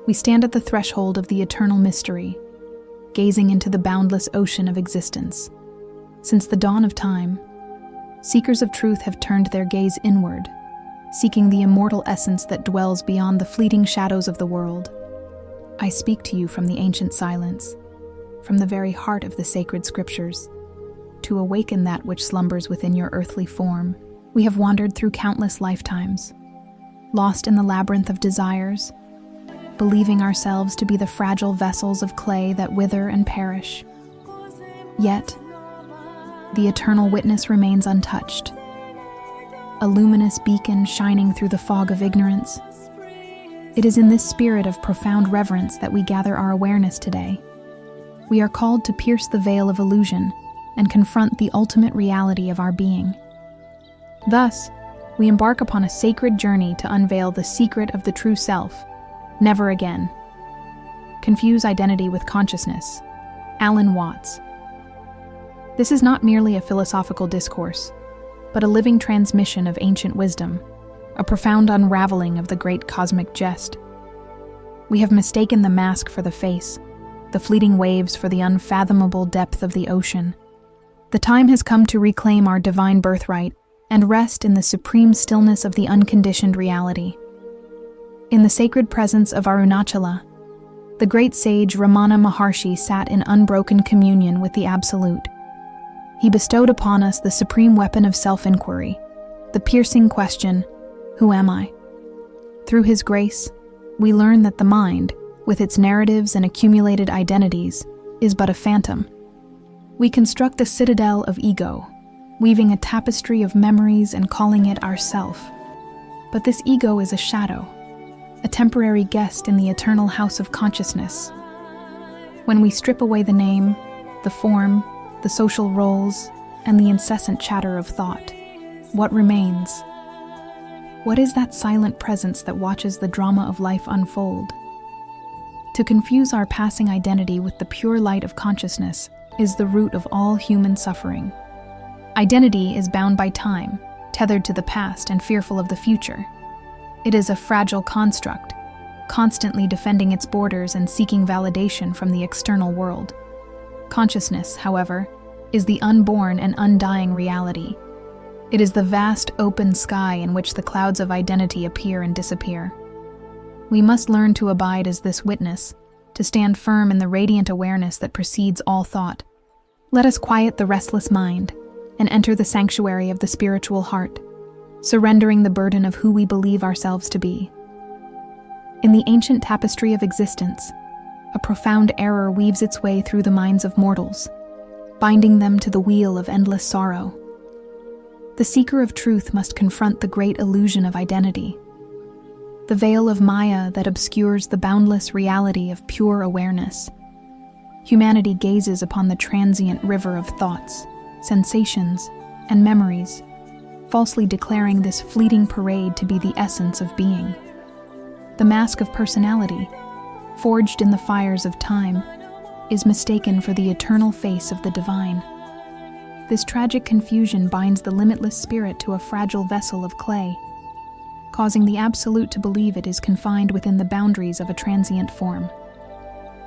We stand at the threshold of the eternal mystery, gazing into the boundless ocean of existence. Since the dawn of time, seekers of truth have turned their gaze inward, seeking the immortal essence that dwells beyond the fleeting shadows of the world. I speak to you from the ancient silence, from the very heart of the sacred scriptures, to awaken that which slumbers within your earthly form. We have wandered through countless lifetimes, lost in the labyrinth of desires, believing ourselves to be the fragile vessels of clay that wither and perish. Yet, the eternal witness remains untouched, a luminous beacon shining through the fog of ignorance. It is in this spirit of profound reverence that we gather our awareness today. We are called to pierce the veil of illusion and confront the ultimate reality of our being. Thus, we embark upon a sacred journey to unveil the secret of the true self. Never again. Confuse identity with consciousness. Alan Watts. This is not merely a philosophical discourse, but a living transmission of ancient wisdom, a profound unraveling of the great cosmic jest. We have mistaken the mask for the face, the fleeting waves for the unfathomable depth of the ocean. The time has come to reclaim our divine birthright and rest in the supreme stillness of the unconditioned reality. In the sacred presence of Arunachala, the great sage Ramana Maharshi sat in unbroken communion with the Absolute. He bestowed upon us the supreme weapon of self-inquiry, the piercing question, "Who am I?" Through his grace, we learn that the mind, with its narratives and accumulated identities, is but a phantom. We construct the citadel of ego, weaving a tapestry of memories and calling it our self. But this ego is a shadow, a temporary guest in the eternal house of consciousness. When we strip away the name, the form, the social roles, and the incessant chatter of thought, what remains? What is that silent presence that watches the drama of life unfold? To confuse our passing identity with the pure light of consciousness is the root of all human suffering. Identity is bound by time, tethered to the past and fearful of the future. It is a fragile construct, constantly defending its borders and seeking validation from the external world. Consciousness, however, is the unborn and undying reality. It is the vast open sky in which the clouds of identity appear and disappear. We must learn to abide as this witness, to stand firm in the radiant awareness that precedes all thought. Let us quiet the restless mind and enter the sanctuary of the spiritual heart, surrendering the burden of who we believe ourselves to be. In the ancient tapestry of existence, a profound error weaves its way through the minds of mortals, binding them to the wheel of endless sorrow. The seeker of truth must confront the great illusion of identity, the veil of Maya that obscures the boundless reality of pure awareness. Humanity gazes upon the transient river of thoughts, sensations, and memories, falsely declaring this fleeting parade to be the essence of being. The mask of personality, forged in the fires of time, is mistaken for the eternal face of the divine. This tragic confusion binds the limitless spirit to a fragile vessel of clay, causing the Absolute to believe it is confined within the boundaries of a transient form.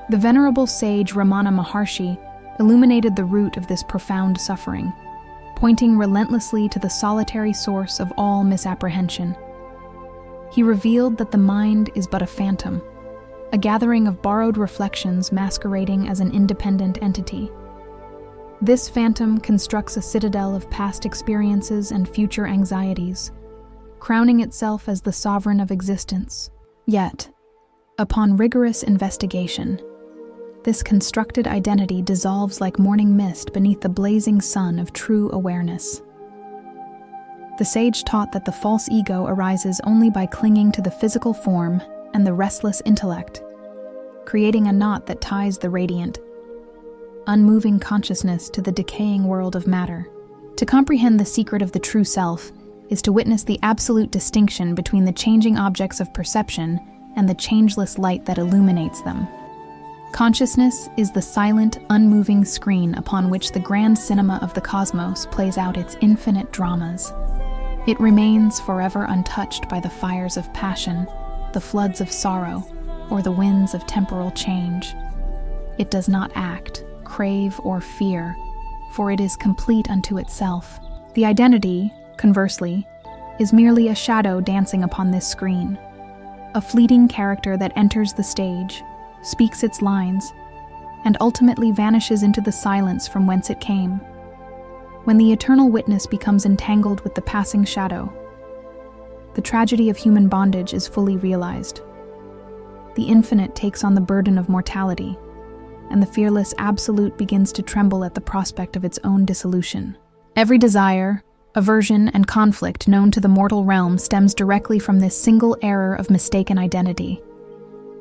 The venerable sage Ramana Maharshi illuminated the root of this profound suffering, pointing relentlessly to the solitary source of all misapprehension. He revealed that the mind is but a phantom, a gathering of borrowed reflections masquerading as an independent entity. This phantom constructs a citadel of past experiences and future anxieties, crowning itself as the sovereign of existence. Yet, upon rigorous investigation, this constructed identity dissolves like morning mist beneath the blazing sun of true awareness. The sage taught that the false ego arises only by clinging to the physical form and the restless intellect, creating a knot that ties the radiant, unmoving consciousness to the decaying world of matter. To comprehend the secret of the true self is to witness the absolute distinction between the changing objects of perception and the changeless light that illuminates them. Consciousness is the silent, unmoving screen upon which the grand cinema of the cosmos plays out its infinite dramas. It remains forever untouched by the fires of passion, the floods of sorrow, or the winds of temporal change. It does not act, crave, or fear, for it is complete unto itself. The identity, conversely, is merely a shadow dancing upon this screen, a fleeting character that enters the stage, speaks its lines, and ultimately vanishes into the silence from whence it came. When the eternal witness becomes entangled with the passing shadow, the tragedy of human bondage is fully realized. The infinite takes on the burden of mortality, and the fearless absolute begins to tremble at the prospect of its own dissolution. Every desire, aversion, and conflict known to the mortal realm stems directly from this single error of mistaken identity.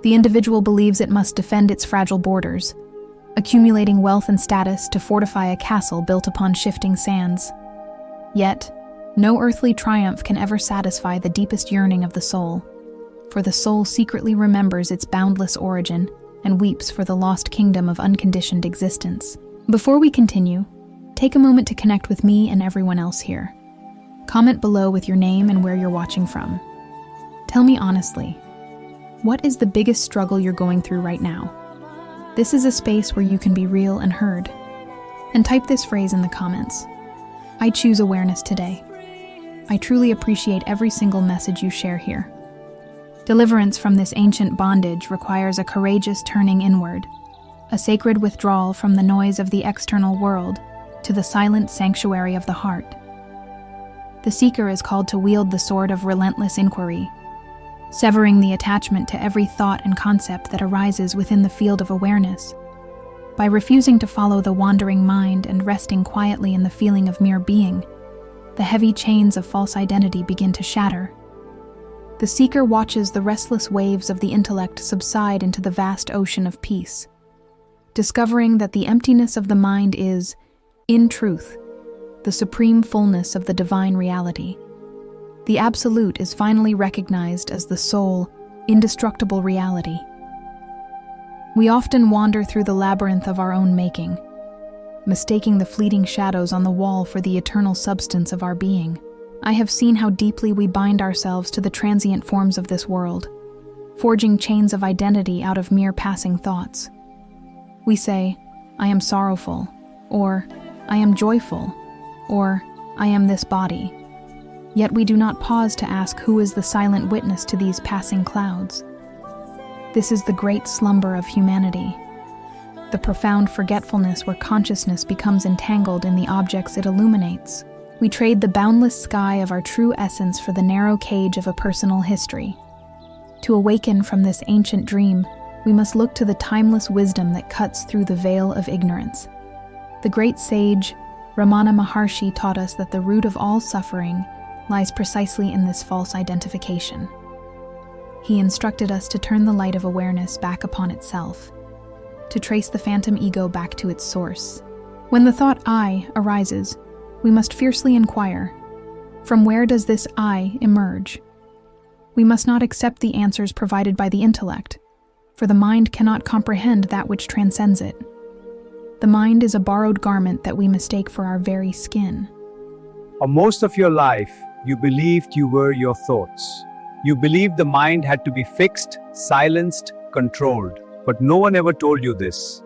The individual believes it must defend its fragile borders, accumulating wealth and status to fortify a castle built upon shifting sands. Yet, no earthly triumph can ever satisfy the deepest yearning of the soul, for the soul secretly remembers its boundless origin and weeps for the lost kingdom of unconditioned existence. Before we continue, take a moment to connect with me and everyone else here. Comment below with your name and where you're watching from. Tell me honestly, what is the biggest struggle you're going through right now? This is a space where you can be real and heard. And type this phrase in the comments. I choose awareness today. I truly appreciate every single message you share here. Deliverance from this ancient bondage requires a courageous turning inward, a sacred withdrawal from the noise of the external world to the silent sanctuary of the heart. The seeker is called to wield the sword of relentless inquiry, severing the attachment to every thought and concept that arises within the field of awareness. By refusing to follow the wandering mind and resting quietly in the feeling of mere being, the heavy chains of false identity begin to shatter. The seeker watches the restless waves of the intellect subside into the vast ocean of peace, discovering that the emptiness of the mind is, in truth, the supreme fullness of the divine reality. The Absolute is finally recognized as the sole, indestructible reality. We often wander through the labyrinth of our own making, mistaking the fleeting shadows on the wall for the eternal substance of our being. I have seen how deeply we bind ourselves to the transient forms of this world, forging chains of identity out of mere passing thoughts. We say, I am sorrowful, or I am joyful, or I am this body. Yet we do not pause to ask who is the silent witness to these passing clouds. This is the great slumber of humanity, the profound forgetfulness where consciousness becomes entangled in the objects it illuminates. We trade the boundless sky of our true essence for the narrow cage of a personal history. To awaken from this ancient dream, we must look to the timeless wisdom that cuts through the veil of ignorance. The great sage, Ramana Maharshi, taught us that the root of all suffering lies precisely in this false identification. He instructed us to turn the light of awareness back upon itself, to trace the phantom ego back to its source. When the thought I arises, we must fiercely inquire, from where does this I emerge? We must not accept the answers provided by the intellect, for the mind cannot comprehend that which transcends it. The mind is a borrowed garment that we mistake for our very skin. For most of your life, you believed you were your thoughts. You believed the mind had to be fixed, silenced, controlled. But no one ever told you this.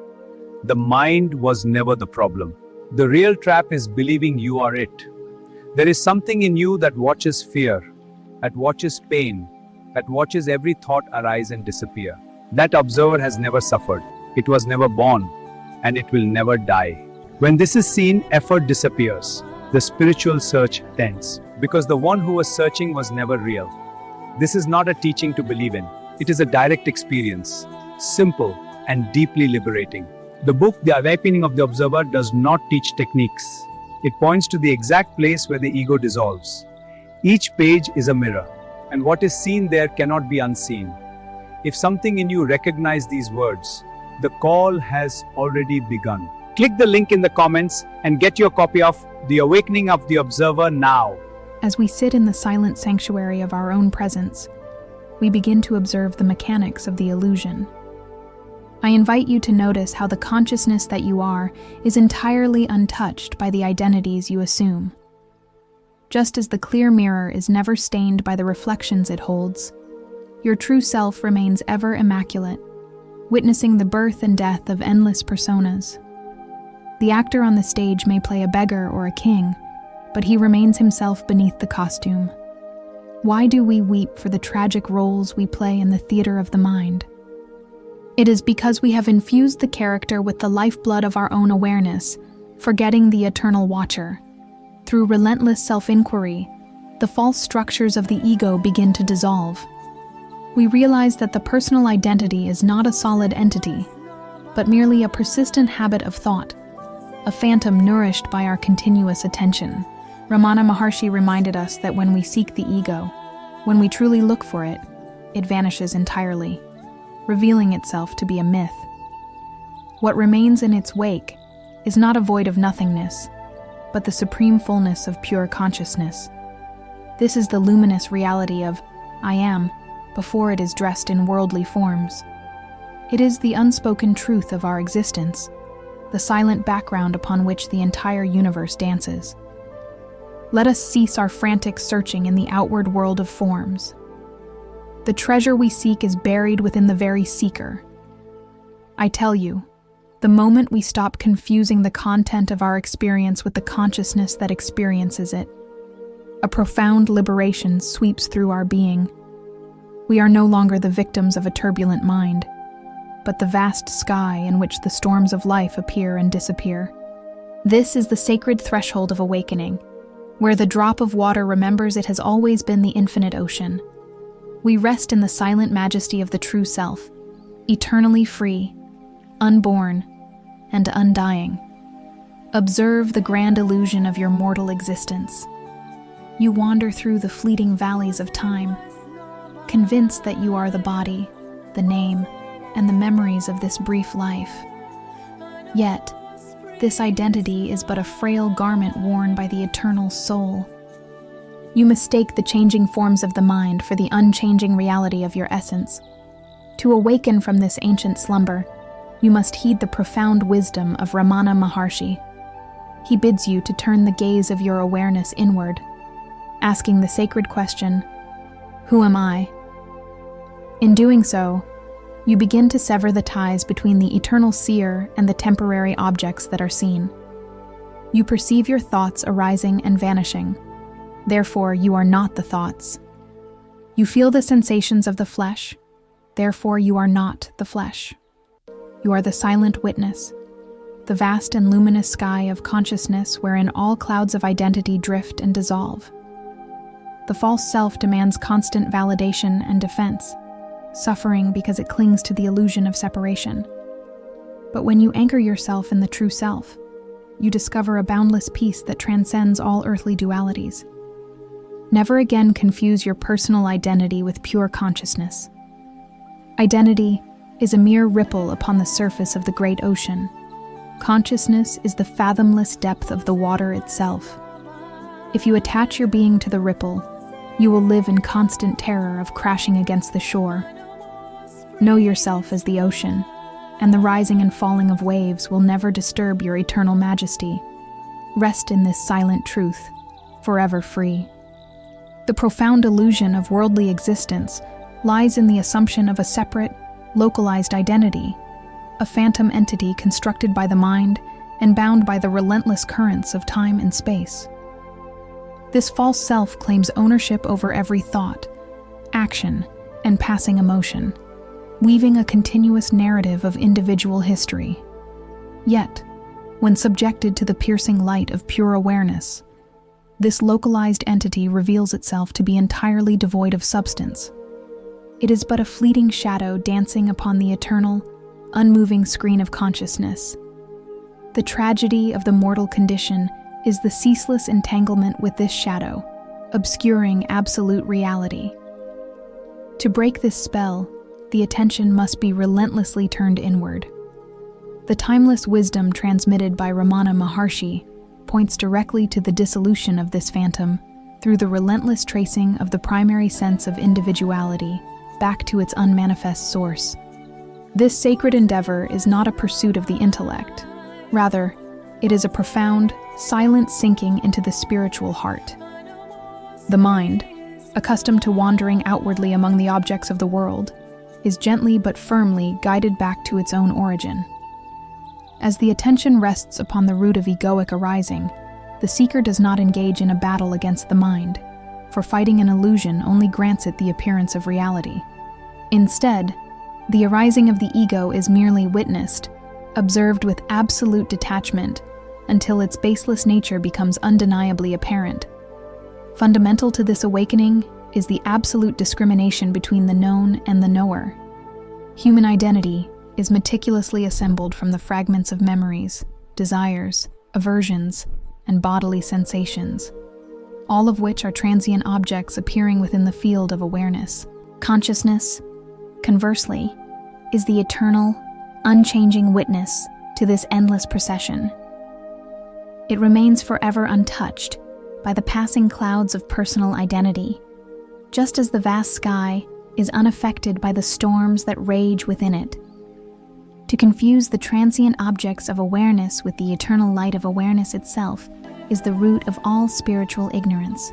The mind was never the problem. The real trap is believing you are it. There is something in you that watches fear, that watches pain, that watches every thought arise and disappear. That observer has never suffered. It was never born, and it will never die. When this is seen, effort disappears. The spiritual search ends, because the one who was searching was never real. This is not a teaching to believe in. It is a direct experience, simple and deeply liberating. The book, The Awakening of the Observer, does not teach techniques. It points to the exact place where the ego dissolves. Each page is a mirror, and what is seen there cannot be unseen. If something in you recognizes these words, the call has already begun. Click the link in the comments and get your copy of The Awakening of the Observer now. As we sit in the silent sanctuary of our own presence, we begin to observe the mechanics of the illusion. I invite you to notice how the consciousness that you are is entirely untouched by the identities you assume. Just as the clear mirror is never stained by the reflections it holds, your true self remains ever immaculate, witnessing the birth and death of endless personas. The actor on the stage may play a beggar or a king, but he remains himself beneath the costume. Why do we weep for the tragic roles we play in the theater of the mind? It is because we have infused the character with the lifeblood of our own awareness, forgetting the eternal watcher. Through relentless self-inquiry, the false structures of the ego begin to dissolve. We realize that the personal identity is not a solid entity, but merely a persistent habit of thought, a phantom nourished by our continuous attention. Ramana Maharshi reminded us that when we seek the ego, when we truly look for it, it vanishes entirely, revealing itself to be a myth. What remains in its wake is not a void of nothingness, but the supreme fullness of pure consciousness. This is the luminous reality of I am before it is dressed in worldly forms. It is the unspoken truth of our existence, the silent background upon which the entire universe dances. Let us cease our frantic searching in the outward world of forms. The treasure we seek is buried within the very seeker. I tell you, the moment we stop confusing the content of our experience with the consciousness that experiences it, a profound liberation sweeps through our being. We are no longer the victims of a turbulent mind, but the vast sky in which the storms of life appear and disappear. This is the sacred threshold of awakening, where the drop of water remembers it has always been the infinite ocean. We rest in the silent majesty of the true self, eternally free, unborn, and undying. Observe the grand illusion of your mortal existence. You wander through the fleeting valleys of time, convinced that you are the body, the name, and the memories of this brief life. Yet, this identity is but a frail garment worn by the eternal soul. You mistake the changing forms of the mind for the unchanging reality of your essence. To awaken from this ancient slumber, you must heed the profound wisdom of Ramana Maharshi. He bids you to turn the gaze of your awareness inward, asking the sacred question, "Who am I?" In doing so, you begin to sever the ties between the eternal seer and the temporary objects that are seen. You perceive your thoughts arising and vanishing. Therefore, you are not the thoughts. You feel the sensations of the flesh. Therefore, you are not the flesh. You are the silent witness, the vast and luminous sky of consciousness wherein all clouds of identity drift and dissolve. The false self demands constant validation and defense, suffering because it clings to the illusion of separation. But when you anchor yourself in the true self, you discover a boundless peace that transcends all earthly dualities. Never again confuse your personal identity with pure consciousness. Identity is a mere ripple upon the surface of the great ocean. Consciousness is the fathomless depth of the water itself. If you attach your being to the ripple, you will live in constant terror of crashing against the shore. Know yourself as the ocean, and the rising and falling of waves will never disturb your eternal majesty. Rest in this silent truth, forever free. The profound illusion of worldly existence lies in the assumption of a separate, localized identity, a phantom entity constructed by the mind and bound by the relentless currents of time and space. This false self claims ownership over every thought, action, and passing emotion, weaving a continuous narrative of individual history. Yet, when subjected to the piercing light of pure awareness, this localized entity reveals itself to be entirely devoid of substance. It is but a fleeting shadow dancing upon the eternal, unmoving screen of consciousness. The tragedy of the mortal condition is the ceaseless entanglement with this shadow, obscuring absolute reality. To break this spell, the attention must be relentlessly turned inward. The timeless wisdom transmitted by Ramana Maharshi points directly to the dissolution of this phantom through the relentless tracing of the primary sense of individuality back to its unmanifest source. This sacred endeavor is not a pursuit of the intellect. Rather, it is a profound, silent sinking into the spiritual heart. The mind, accustomed to wandering outwardly among the objects of the world, is gently but firmly guided back to its own origin. As the attention rests upon the root of egoic arising, the seeker does not engage in a battle against the mind, for fighting an illusion only grants it the appearance of reality. Instead, the arising of the ego is merely witnessed, observed with absolute detachment, until its baseless nature becomes undeniably apparent. Fundamental to this awakening is the absolute discrimination between the known and the knower. Human identity is meticulously assembled from the fragments of memories, desires, aversions, and bodily sensations, all of which are transient objects appearing within the field of awareness. Consciousness, conversely, is the eternal, unchanging witness to this endless procession. It remains forever untouched by the passing clouds of personal identity, just as the vast sky is unaffected by the storms that rage within it. To confuse the transient objects of awareness with the eternal light of awareness itself is the root of all spiritual ignorance.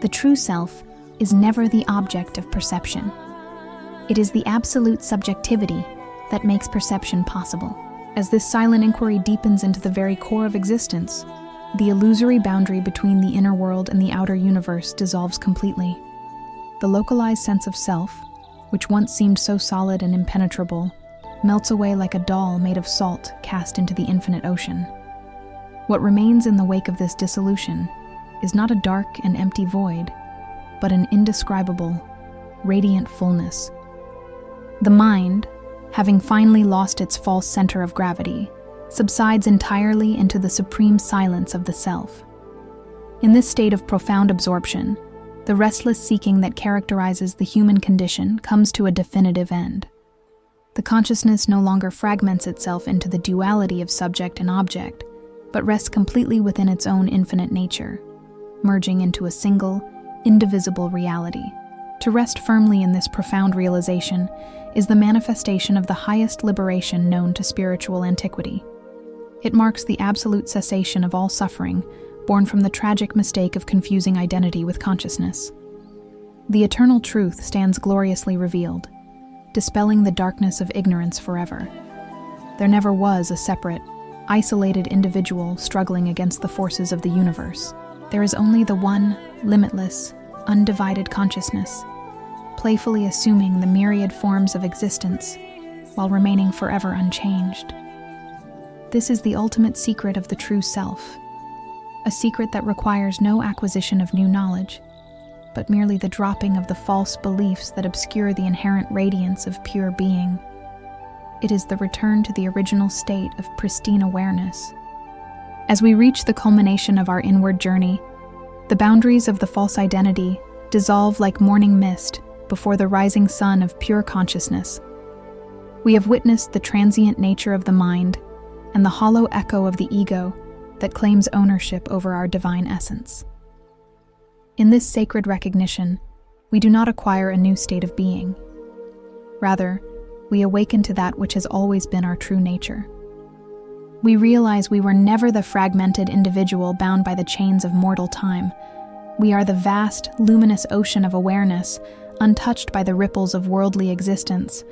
The true self is never the object of perception. It is the absolute subjectivity that makes perception possible. As this silent inquiry deepens into the very core of existence, the illusory boundary between the inner world and the outer universe dissolves completely. The localized sense of self, which once seemed so solid and impenetrable, melts away like a doll made of salt cast into the infinite ocean. What remains in the wake of this dissolution is not a dark and empty void, but an indescribable, radiant fullness. The mind, having finally lost its false center of gravity, subsides entirely into the supreme silence of the self. In this state of profound absorption, the restless seeking that characterizes the human condition comes to a definitive end. The consciousness no longer fragments itself into the duality of subject and object, but rests completely within its own infinite nature, merging into a single, indivisible reality. To rest firmly in this profound realization is the manifestation of the highest liberation known to spiritual antiquity. It marks the absolute cessation of all suffering born from the tragic mistake of confusing identity with consciousness. The eternal truth stands gloriously revealed, dispelling the darkness of ignorance forever. There never was a separate, isolated individual struggling against the forces of the universe. There is only the one, limitless, undivided consciousness, playfully assuming the myriad forms of existence while remaining forever unchanged. This is the ultimate secret of the true self, a secret that requires no acquisition of new knowledge, but merely the dropping of the false beliefs that obscure the inherent radiance of pure being. It is the return to the original state of pristine awareness. As we reach the culmination of our inward journey, the boundaries of the false identity dissolve like morning mist before the rising sun of pure consciousness. We have witnessed the transient nature of the mind and the hollow echo of the ego that claims ownership over our divine essence. In this sacred recognition, we do not acquire a new state of being. Rather, we awaken to that which has always been our true nature. We realize we were never the fragmented individual bound by the chains of mortal time. We are the vast, luminous ocean of awareness, untouched by the ripples of worldly existence.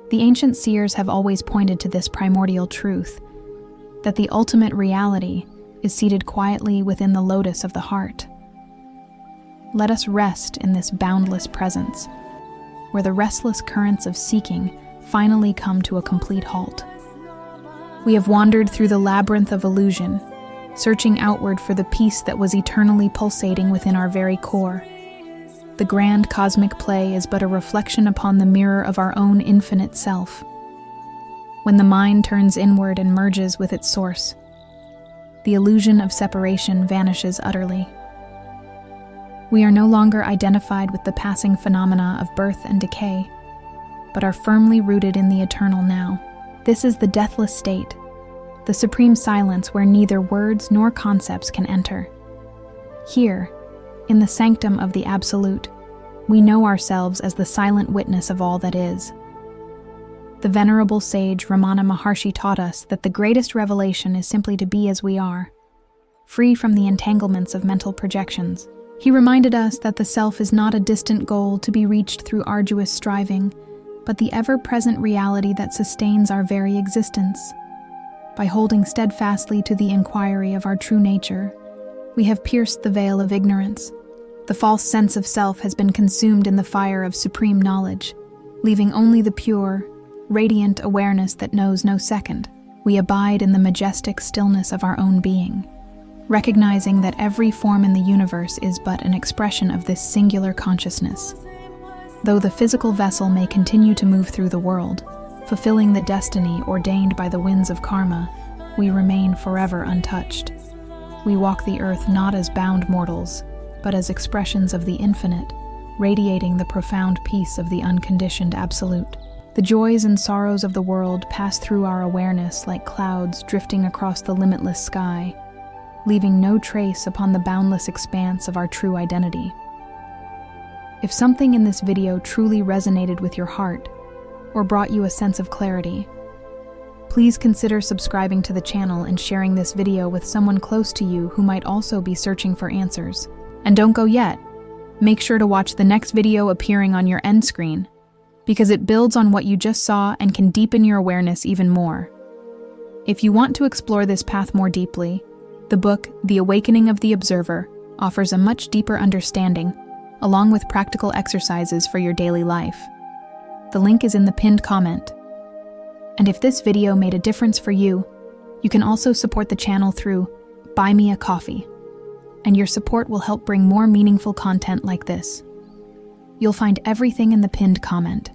The ancient seers have always pointed to this primordial truth, that the ultimate reality is seated quietly within the lotus of the heart. Let us rest in this boundless presence, where the restless currents of seeking finally come to a complete halt. We have wandered through the labyrinth of illusion, searching outward for the peace that was eternally pulsating within our very core. The grand cosmic play is but a reflection upon the mirror of our own infinite self. When the mind turns inward and merges with its source, the illusion of separation vanishes utterly. We are no longer identified with the passing phenomena of birth and decay, but are firmly rooted in the eternal now. This is the deathless state, the supreme silence where neither words nor concepts can enter. Here, in the sanctum of the Absolute, we know ourselves as the silent witness of all that is. The venerable sage Ramana Maharshi taught us that the greatest revelation is simply to be as we are, free from the entanglements of mental projections. He reminded us that the self is not a distant goal to be reached through arduous striving, but the ever-present reality that sustains our very existence. By holding steadfastly to the inquiry of our true nature, we have pierced the veil of ignorance. The false sense of self has been consumed in the fire of supreme knowledge, leaving only the pure, radiant awareness that knows no second. We abide in the majestic stillness of our own being, recognizing that every form in the universe is but an expression of this singular consciousness. Though the physical vessel may continue to move through the world, fulfilling the destiny ordained by the winds of karma, we remain forever untouched. We walk the earth not as bound mortals, but as expressions of the infinite, radiating the profound peace of the unconditioned absolute. The joys and sorrows of the world pass through our awareness like clouds drifting across the limitless sky, leaving no trace upon the boundless expanse of our true identity. If something in this video truly resonated with your heart, or brought you a sense of clarity, please consider subscribing to the channel and sharing this video with someone close to you who might also be searching for answers. And don't go yet. Make sure to watch the next video appearing on your end screen, because it builds on what you just saw and can deepen your awareness even more. If you want to explore this path more deeply, the book, The Awakening of the Observer, offers a much deeper understanding, along with practical exercises for your daily life. The link is in the pinned comment. And if this video made a difference for you, you can also support the channel through Buy Me a Coffee, and your support will help bring more meaningful content like this. You'll find everything in the pinned comment.